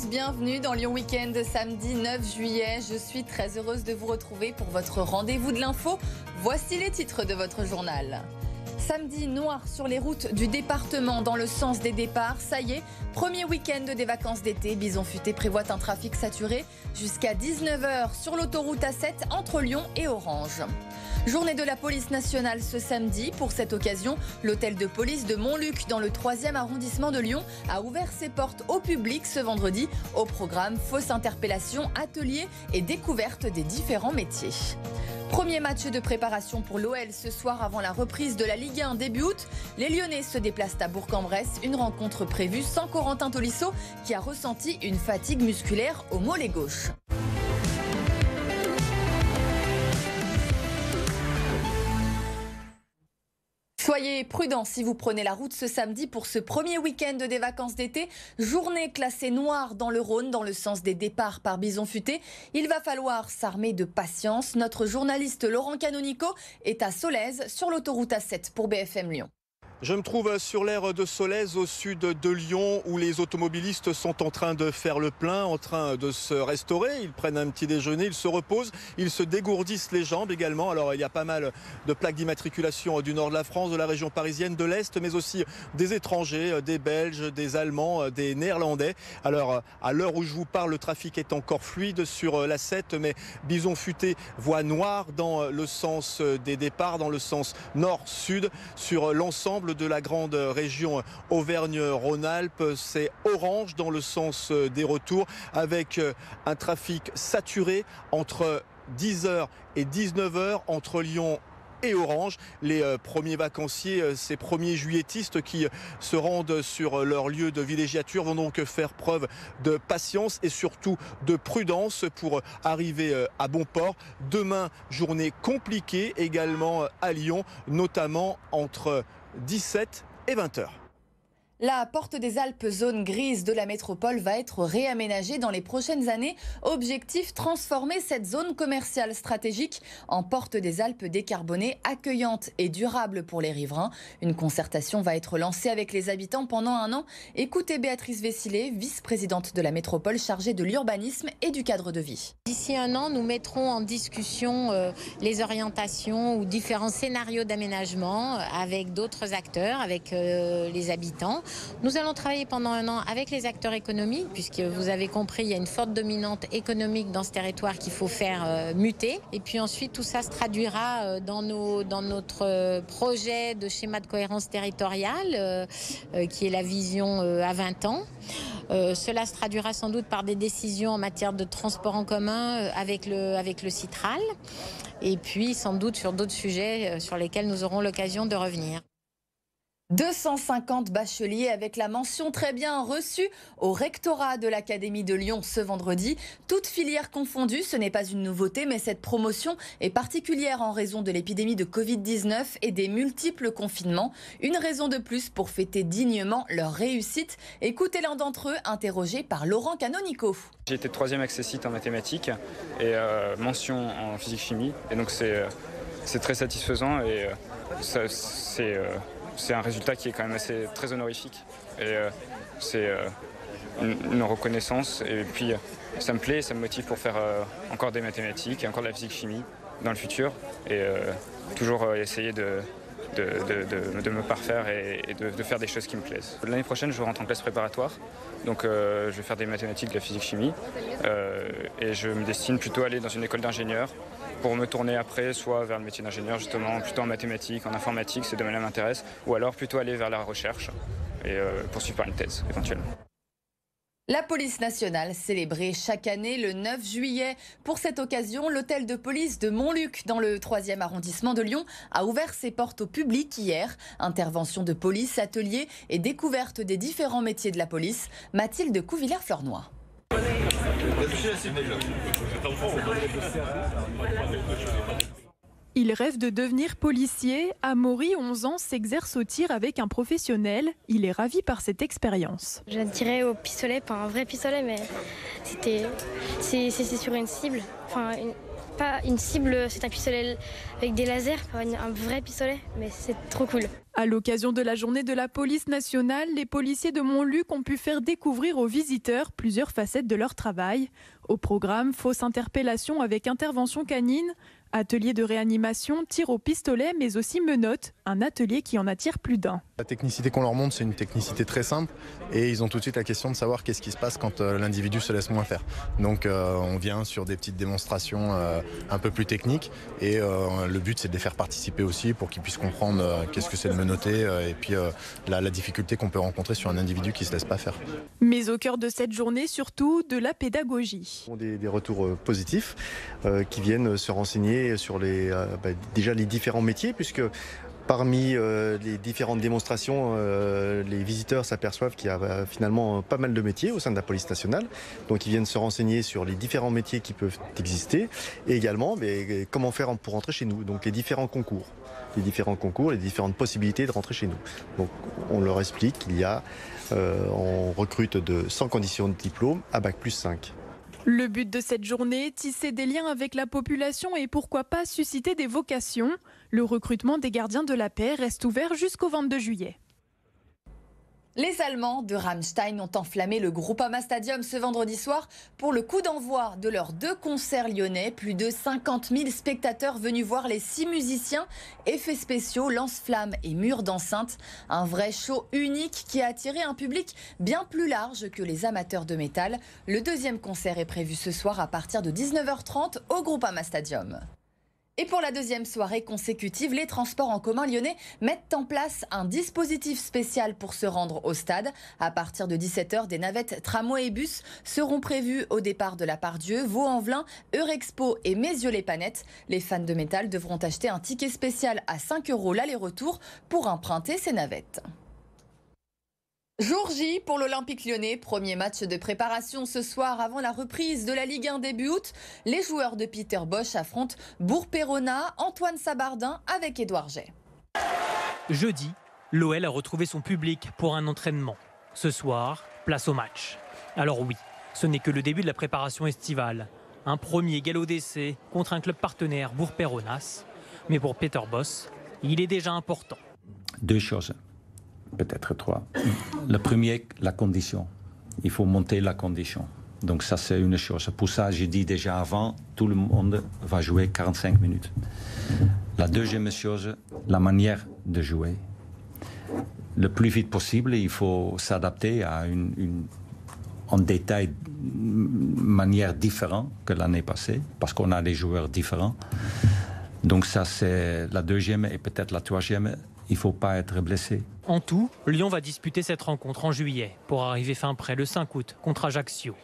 tous, bienvenue dans Lyon Week-end, samedi 9 juillet. Je suis très heureuse de vous retrouver pour votre rendez-vous de l'info. Voici les titres de votre journal. Samedi, noir sur les routes du département dans le sens des départs. Ça y est, premier week-end des vacances d'été. Bison Futé prévoit un trafic saturé jusqu'à 19h sur l'autoroute A7 entre Lyon et Orange. Journée de la police nationale ce samedi. Pour cette occasion, l'hôtel de police de Montluc dans le 3e arrondissement de Lyon a ouvert ses portes au public ce vendredi. Au programme, fausse interpellation, ateliers et découverte des différents métiers. Premier match de préparation pour l'OL ce soir avant la reprise de la Ligue 1 début août. Les Lyonnais se déplacent à Bourg-en-Bresse. Une rencontre prévue sans Corentin Tolisso qui a ressenti une fatigue musculaire au mollet gauche. Soyez prudents si vous prenez la route ce samedi pour ce premier week-end des vacances d'été. Journée classée noire dans le Rhône, dans le sens des départs par Bison Futé. Il va falloir s'armer de patience. Notre journaliste Laurent Canonico est à Solèze, sur l'autoroute A7 pour BFM Lyon. Je me trouve sur l'aire de Solèze au sud de Lyon où les automobilistes sont en train de faire le plein, en train de se restaurer. Ils prennent un petit déjeuner, ils se reposent, ils se dégourdissent les jambes également. Alors il y a pas mal de plaques d'immatriculation du nord de la France, de la région parisienne, de l'Est, mais aussi des étrangers, des Belges, des Allemands, des Néerlandais. Alors à l'heure où je vous parle, le trafic est encore fluide sur la 7, mais Bison Futé voit noir dans le sens des départs, dans le sens nord-sud, sur l'ensemble de la grande région Auvergne-Rhône-Alpes. C'est orange dans le sens des retours avec un trafic saturé entre 10h et 19h entre Lyon et Orange. Les premiers vacanciers, ces premiers juilletistes qui se rendent sur leur lieu de villégiature vont donc faire preuve de patience et surtout de prudence pour arriver à bon port. Demain, journée compliquée également à Lyon, notamment entre 17 et 20h. La porte des Alpes, zone grise de la métropole, va être réaménagée dans les prochaines années. Objectif, transformer cette zone commerciale stratégique en porte des Alpes décarbonée, accueillante et durable pour les riverains. Une concertation va être lancée avec les habitants pendant un an. Écoutez Béatrice Vessilé, vice-présidente de la métropole chargée de l'urbanisme et du cadre de vie. D'ici un an, nous mettrons en discussion les orientations ou différents scénarios d'aménagement avec d'autres acteurs, avec les habitants. Nous allons travailler pendant un an avec les acteurs économiques, puisque vous avez compris, il y a une forte dominante économique dans ce territoire qu'il faut faire muter. Et puis ensuite, tout ça se traduira dans notre projet de schéma de cohérence territoriale, qui est la vision à 20 ans. Cela se traduira sans doute par des décisions en matière de transport en commun avec le Citral. Et puis sans doute sur d'autres sujets sur lesquels nous aurons l'occasion de revenir. 250 bacheliers avec la mention très bien reçue au rectorat de l'Académie de Lyon ce vendredi. Toutes filières confondues, ce n'est pas une nouveauté, mais cette promotion est particulière en raison de l'épidémie de Covid-19 et des multiples confinements. Une raison de plus pour fêter dignement leur réussite. Écoutez l'un d'entre eux, interrogé par Laurent Canonico. J'ai été 3e accès-site en mathématiques et mention en physique-chimie. Et donc c'est très satisfaisant et c'est un résultat qui est quand même très honorifique et c'est une reconnaissance et puis ça me plaît, ça me motive pour faire encore des mathématiques et encore de la physique-chimie dans le futur et toujours essayer de me parfaire et de faire des choses qui me plaisent. L'année prochaine, je rentre en classe préparatoire, donc je vais faire des mathématiques, de la physique-chimie et je me destine plutôt à aller dans une école d'ingénieur pour me tourner après, soit vers le métier d'ingénieur justement, plutôt en mathématiques, en informatique, ces domaines-là m'intéressent, ou alors plutôt aller vers la recherche et poursuivre par une thèse éventuellement. La police nationale célébrée chaque année le 9 juillet. Pour cette occasion, l'hôtel de police de Montluc, dans le 3e arrondissement de Lyon, a ouvert ses portes au public hier. Intervention de police, ateliers et découverte des différents métiers de la police. Mathilde Couvillère-Flornoy. Il rêve de devenir policier. Amaury, 11 ans, s'exerce au tir avec un professionnel. Il est ravi par cette expérience. J'ai tiré au pistolet, pas un vrai pistolet, mais c'est sur une cible, enfin pas une cible, c'est un pistolet avec des lasers, pas un vrai pistolet, mais c'est trop cool. À l'occasion de la journée de la police nationale, les policiers de Montluc ont pu faire découvrir aux visiteurs plusieurs facettes de leur travail. Au programme, fausse interpellation avec intervention canine, atelier de réanimation, tir au pistolet, mais aussi menottes, un atelier qui en attire plus d'un. La technicité qu'on leur montre, c'est une technicité très simple et ils ont tout de suite la question de savoir qu'est-ce qui se passe quand l'individu se laisse moins faire. Donc on vient sur des petites démonstrations un peu plus techniques et le but c'est de les faire participer aussi pour qu'ils puissent comprendre qu'est-ce que c'est de menotter et puis la difficulté qu'on peut rencontrer sur un individu qui ne se laisse pas faire. Mais au cœur de cette journée, surtout de la pédagogie. Des retours positifs qui viennent se renseigner sur déjà les différents métiers, puisque parmi les différentes démonstrations, les visiteurs s'aperçoivent qu'il y a finalement pas mal de métiers au sein de la police nationale. Donc ils viennent se renseigner sur les différents métiers qui peuvent exister et également comment faire pour rentrer chez nous. Donc les différents concours, les différentes possibilités de rentrer chez nous. Donc on leur explique qu'il y a, on recrute sans condition de diplôme à Bac+5. Le but de cette journée, tisser des liens avec la population et pourquoi pas susciter des vocations. Le recrutement des gardiens de la paix reste ouvert jusqu'au 22 juillet. Les Allemands de Rammstein ont enflammé le Groupama Stadium ce vendredi soir pour le coup d'envoi de leurs 2 concerts lyonnais. Plus de 50 000 spectateurs venus voir les 6 musiciens, effets spéciaux, lance-flammes et murs d'enceinte. Un vrai show unique qui a attiré un public bien plus large que les amateurs de métal. Le 2e concert est prévu ce soir à partir de 19h30 au Groupama Stadium. Et pour la 2e soirée consécutive, les transports en commun lyonnais mettent en place un dispositif spécial pour se rendre au stade. À partir de 17h, des navettes tramway et bus seront prévues au départ de la Pardieu, Vaux-en-Velin, Eurexpo et Mézieux-les-Panettes. Les fans de métal devront acheter un ticket spécial à 5 € l'aller-retour pour emprunter ces navettes. Jour J pour l'Olympique lyonnais, premier match de préparation ce soir avant la reprise de la Ligue 1 début août. Les joueurs de Peter Bosz affrontent Bourg-Péronat, Antoine Sabardin avec Édouard Jay. Jeudi, l'OL a retrouvé son public pour un entraînement. Ce soir, place au match. Alors oui, ce n'est que le début de la préparation estivale. Un premier galop d'essai contre un club partenaire, Bourg-Péronat. Mais pour Peter Bosz, il est déjà important. 2 choses. Peut-être 3. Le premier, la condition. Il faut monter la condition. Donc ça, c'est une chose. Pour ça, j'ai dit déjà avant, tout le monde va jouer 45 minutes. La deuxième chose, la manière de jouer. Le plus vite possible, il faut s'adapter à en détail, manière différente que l'année passée, parce qu'on a des joueurs différents. Donc ça, c'est la deuxième et peut-être la troisième. Il ne faut pas être blessé. En tout, Lyon va disputer cette rencontre en juillet pour arriver fin prêt le 5 août contre Ajaccio.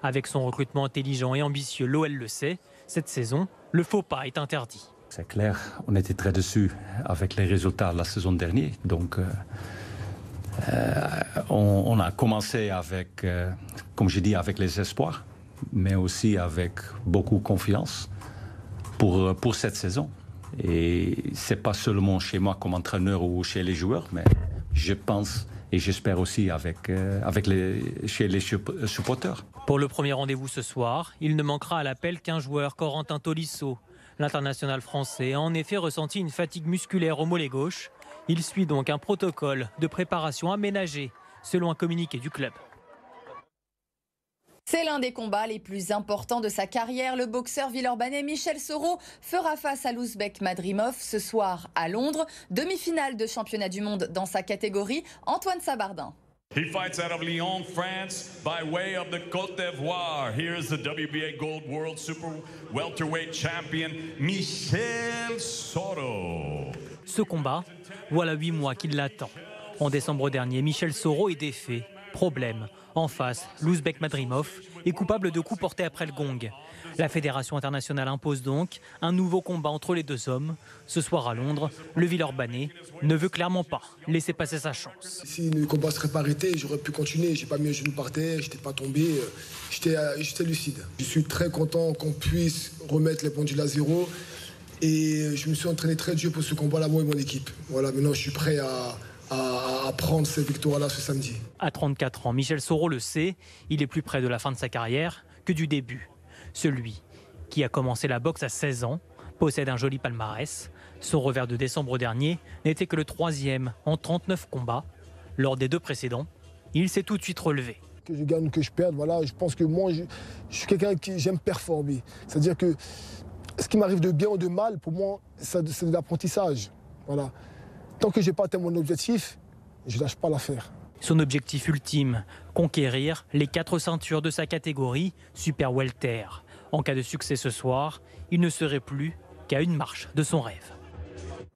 Avec son recrutement intelligent et ambitieux, l'OL le sait, cette saison, le faux pas est interdit. C'est clair, on était très déçus avec les résultats de la saison dernière. Donc on a commencé avec, comme je dis, avec les espoirs, mais aussi avec beaucoup de confiance pour cette saison. Et ce n'est pas seulement chez moi comme entraîneur ou chez les joueurs, mais je pense et j'espère aussi chez les supporters. Pour le premier rendez-vous ce soir, il ne manquera à l'appel qu'un joueur, Corentin Tolisso. L'international français a en effet ressenti une fatigue musculaire au mollet gauche. Il suit donc un protocole de préparation aménagé, selon un communiqué du club. C'est l'un des combats les plus importants de sa carrière. Le boxeur villeurbanais Michel Soro fera face à l'Ouzbek Madrimov ce soir à Londres. Demi-finale de championnat du monde dans sa catégorie, Antoine Sabardin. He fights out of Lyon, France, by way of the Côte d'Ivoire. Here's the WBA Gold World Super Welterweight Champion, Michel Soro. Ce combat, voilà 8 mois qu'il l'attend. En décembre dernier, Michel Soro est défait. Problème. En face, l'Ouzbek Madrimov est coupable de coups portés après le gong. La Fédération internationale impose donc un nouveau combat entre les deux hommes. Ce soir à Londres, le Villeurbanais ne veut clairement pas laisser passer sa chance. Si le combat ne serait pas arrêté, j'aurais pu continuer. J'ai pas mis un genou par terre, j'étais pas tombé, j'étais lucide. Je suis très content qu'on puisse remettre les pendules à zéro. Et je me suis entraîné très dur pour ce combat-là, moi et mon équipe. Voilà, maintenant je suis prêt à prendre cette victoire-là ce samedi. À 34 ans, Michel Soro le sait, il est plus près de la fin de sa carrière que du début. Celui qui a commencé la boxe à 16 ans, possède un joli palmarès. Son revers de décembre dernier n'était que le 3e en 39 combats. Lors des 2 précédents, il s'est tout de suite relevé. Que je gagne ou que je perde, voilà, je pense que moi, je suis quelqu'un qui j'aime performer. C'est-à-dire que ce qui m'arrive de bien ou de mal, pour moi, c'est de l'apprentissage. Voilà. Tant que je n'ai pas atteint mon objectif, je ne lâche pas l'affaire. Son objectif ultime, conquérir les 4 ceintures de sa catégorie, Super Welter. En cas de succès ce soir, il ne serait plus qu'à une marche de son rêve.